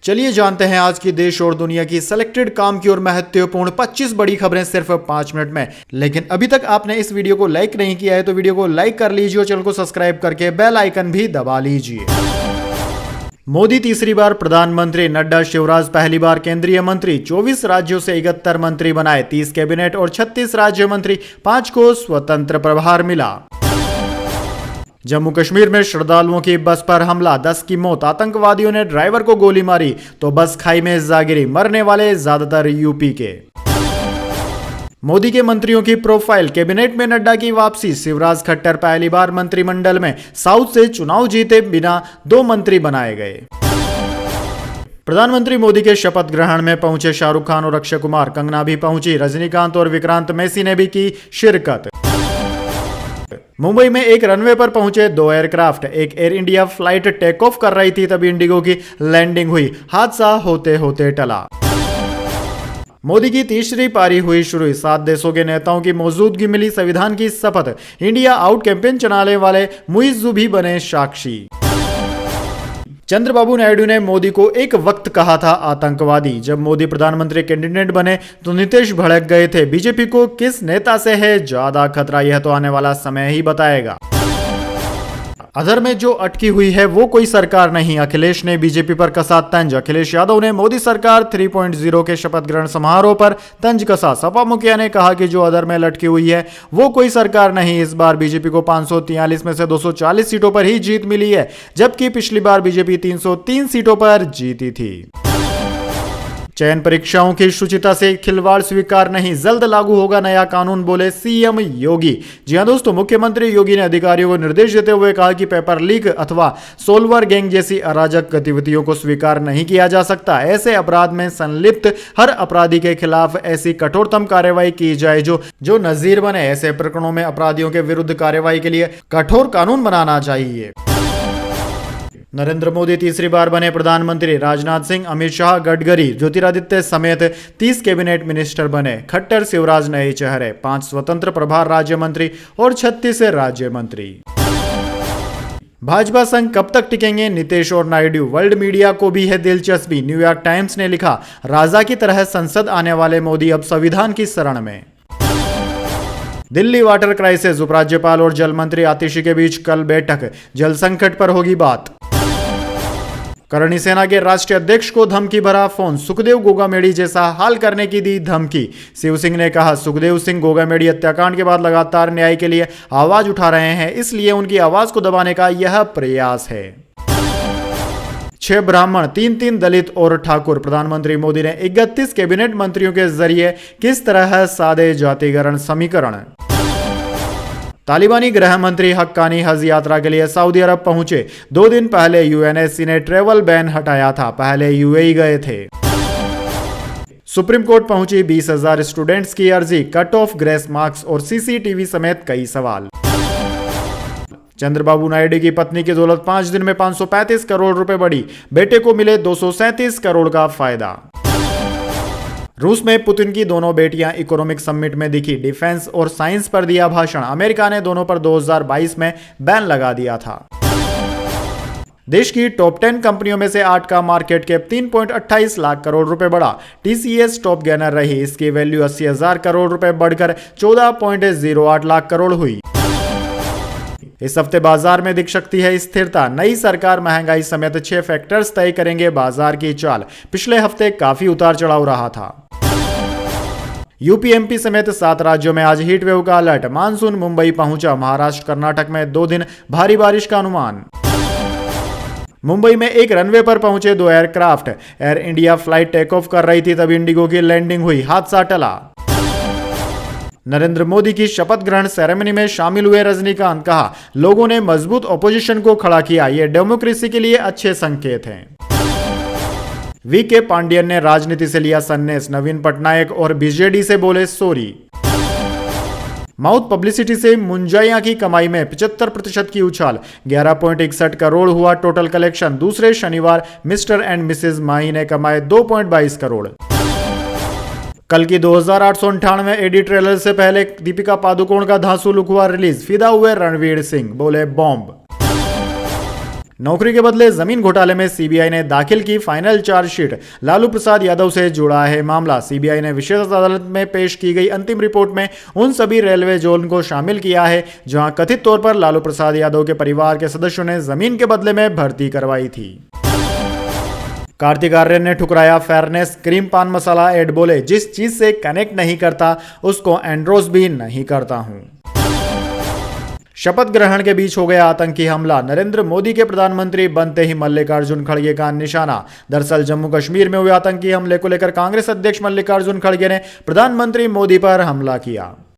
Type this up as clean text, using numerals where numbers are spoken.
चलिए जानते हैं आज की देश और दुनिया की सिलेक्टेड काम की और महत्वपूर्ण 25 बड़ी खबरें सिर्फ 5 मिनट में। लेकिन अभी तक आपने इस वीडियो को लाइक नहीं किया है तो वीडियो को लाइक कर लीजिए और चैनल को सब्सक्राइब करके बेल आइकन भी दबा लीजिए। मोदी तीसरी बार प्रधानमंत्री, नड्डा शिवराज पहली बार केंद्रीय मंत्री, 24 राज्यों से 71 मंत्री बनाए, 30 कैबिनेट और 36 राज्य मंत्री, 5 को स्वतंत्र प्रभार मिला। जम्मू कश्मीर में श्रद्धालुओं की बस पर हमला, 10 की मौत, आतंकवादियों ने ड्राइवर को गोली मारी तो बस खाई में जा गिरी, मरने वाले ज्यादातर यूपी के। मोदी के मंत्रियों की प्रोफाइल, कैबिनेट में नड्डा की वापसी, शिवराज खट्टर पहली बार मंत्रिमंडल में, साउथ से चुनाव जीते बिना 2 मंत्री बनाए गए। प्रधानमंत्री मोदी के शपथ ग्रहण में पहुंचे शाहरुख खान और अक्षय कुमार, कंगना भी पहुंची, रजनीकांत और विक्रांत मैसी ने भी की शिरकत। मुंबई में एक रनवे पर पहुंचे 2 एयरक्राफ्ट, एक Air India flight take off कर रही थी तभी इंडिगो की लैंडिंग हुई, हादसा होते होते टला। मोदी की तीसरी पारी हुई शुरू, 7 देशों के नेताओं की मौजूदगी मिली संविधान की शपथ, इंडिया आउट कैंपेन चलाने वाले मुइज्जू भी बने साक्षी। चंद्रबाबू नायडू ने मोदी को एक वक्त कहा था आतंकवादी, जब मोदी प्रधानमंत्री कैंडिडेट बने तो नीतीश भड़क गए थे, बीजेपी को किस नेता से है ज्यादा खतरा यह तो आने वाला समय ही बताएगा। अधर में जो अटकी हुई है वो कोई सरकार नहीं, अखिलेश ने बीजेपी पर कसा तंज, अखिलेश यादव ने मोदी सरकार 3.0 के शपथ ग्रहण समारोह पर तंज कसा। सपा मुखिया ने कहा कि जो अधर में लटकी हुई है वो कोई सरकार नहीं, इस बार बीजेपी को 543 में से 240 सीटों पर ही जीत मिली है, जबकि पिछली बार बीजेपी 303 सीटों पर जीती थी। चयन परीक्षाओं की शुचिता से खिलवाड़ स्वीकार नहीं, जल्द लागू होगा नया कानून, बोले सीएम योगी। जी हां दोस्तों, मुख्यमंत्री योगी ने अधिकारियों को निर्देश देते हुए कहा कि पेपर लीक अथवा सोल्वर गैंग जैसी अराजक गतिविधियों को स्वीकार नहीं किया जा सकता। ऐसे अपराध में संलिप्त हर अपराधी के खिलाफ ऐसी कठोरतम कार्रवाई की जाए जो नजीर बने। ऐसे प्रकरणों में अपराधियों के विरुद्ध कार्रवाई के लिए कठोर कानून बनाना चाहिए। नरेंद्र मोदी तीसरी बार बने प्रधानमंत्री, राजनाथ सिंह, अमित शाह, गडकरी, ज्योतिरादित्य समेत 30 कैबिनेट मिनिस्टर बने, खट्टर शिवराज नए चेहरे, 5 स्वतंत्र प्रभार राज्य मंत्री और 36 राज्य मंत्री। भाजपा संग कब तक टिकेंगे नीतीश और नायडू, वर्ल्ड मीडिया को भी है दिलचस्पी। न्यूयॉर्क टाइम्स ने लिखा, राजा की तरह संसद आने वाले मोदी अब संविधान की शरण में। दिल्ली वाटर क्राइसिस, उपराज्यपाल और जल मंत्री आतिशी के बीच कल बैठक, जल संकट पर होगी बात। करणी सेना के राष्ट्रीय अध्यक्ष को धमकी भरा फोन, सुखदेव गोगामेडी जैसा हाल करने की दी धमकी। शिव सिंह ने कहा, सुखदेव सिंह गोगामेडी हत्याकांड के बाद लगातार न्याय के लिए आवाज उठा रहे हैं, इसलिए उनकी आवाज को दबाने का यह प्रयास है। 6 ब्राह्मण, 3 दलित और ठाकुर, प्रधानमंत्री मोदी ने 31 कैबिनेट मंत्रियों के जरिए किस तरह साधे जातिकरण समीकरण। तालिबानी गृह मंत्री हक्कानी हज यात्रा के लिए सऊदी अरब पहुंचे, 2 दिन पहले यूएनएससी ने ट्रेवल बैन हटाया था, पहले यूएई गए थे। सुप्रीम कोर्ट पहुंची 20,000 स्टूडेंट्स की अर्जी, कट ऑफ ग्रेस मार्क्स और सीसीटीवी समेत कई सवाल। चंद्रबाबू नायडू की पत्नी की दौलत 5 दिन में 535 करोड़ रुपए बढ़ी, बेटे को मिले 237 करोड़ का फायदा। रूस में पुतिन की दोनों बेटियां इकोनॉमिक समिट में दिखी, डिफेंस और साइंस पर दिया भाषण, अमेरिका ने दोनों पर 2022 में बैन लगा दिया था। देश की टॉप 10 कंपनियों में से 8 का मार्केट कैप 3.28 लाख करोड़ रुपए बढ़ा, टीसीएस टॉप गेनर रही, इसकी वैल्यू 80,000 करोड़ रुपए बढ़कर 14.08 लाख करोड़ हुई। इस हफ्ते बाजार में दिख सकती है स्थिरता, नई सरकार महंगाई समेत 6 फैक्टर्स तय करेंगे बाजार की चाल, पिछले हफ्ते काफी उतार चढ़ाव रहा था। यूपी एमपी समेत 7 राज्यों में आज हीट वेव का अलर्ट, मानसून मुंबई पहुंचा, महाराष्ट्र कर्नाटक में 2 दिन भारी बारिश का अनुमान। मुंबई में एक रनवे पर पहुंचे 2 aircraft, Air India flight take off कर रही थी तभी इंडिगो की लैंडिंग हुई, हादसा टला। नरेंद्र मोदी की शपथ ग्रहण सेरेमनी में शामिल हुए रजनीकांत, कहा, लोगों ने मजबूत ऑपोजिशन को खड़ा किया, यह डेमोक्रेसी के लिए अच्छे संकेत हैं। वीके पांडियन ने राजनीति से लिया संन्यास, नवीन पटनायक और बीजेडी से बोले सॉरी। माउथ पब्लिसिटी से मुंजाइया की कमाई में 75% की उछाल, 11.61 करोड़ हुआ टोटल कलेक्शन। दूसरे शनिवार मिस्टर एंड मिसेज माही ने कमाए 2.22 करोड़। कल की 2898 एडी ट्रेलर से पहले दीपिका पादुकोण का धांसू लुक हुआ रिलीज, फिदा हुए रणवीर सिंह, बोले बॉम्ब। नौकरी के बदले जमीन घोटाले में सीबीआई ने दाखिल की फाइनल चार्जशीट, लालू प्रसाद यादव से जुड़ा है मामला। सीबीआई ने विशेष अदालत में पेश की गई अंतिम रिपोर्ट में उन सभी रेलवे जोन को शामिल किया है जहां कथित तौर पर लालू प्रसाद यादव के परिवार के सदस्यों ने जमीन के बदले में भर्ती करवाई थी। कार्तिक आर्यन ने ठुकराया फेयरनेस क्रीम पान मसाला ऐड, बोले जिस चीज से कनेक्ट नहीं करता उसको एंड्रोस भी नहीं करता हूं। शपथ ग्रहण के बीच हो गया आतंकी हमला, नरेंद्र मोदी के प्रधानमंत्री बनते ही मल्लिकार्जुन खड़गे का निशाना। दरअसल जम्मू कश्मीर में हुए आतंकी हमले को लेकर कांग्रेस अध्यक्ष मल्लिकार्जुन खड़गे ने प्रधानमंत्री मोदी पर हमला किया।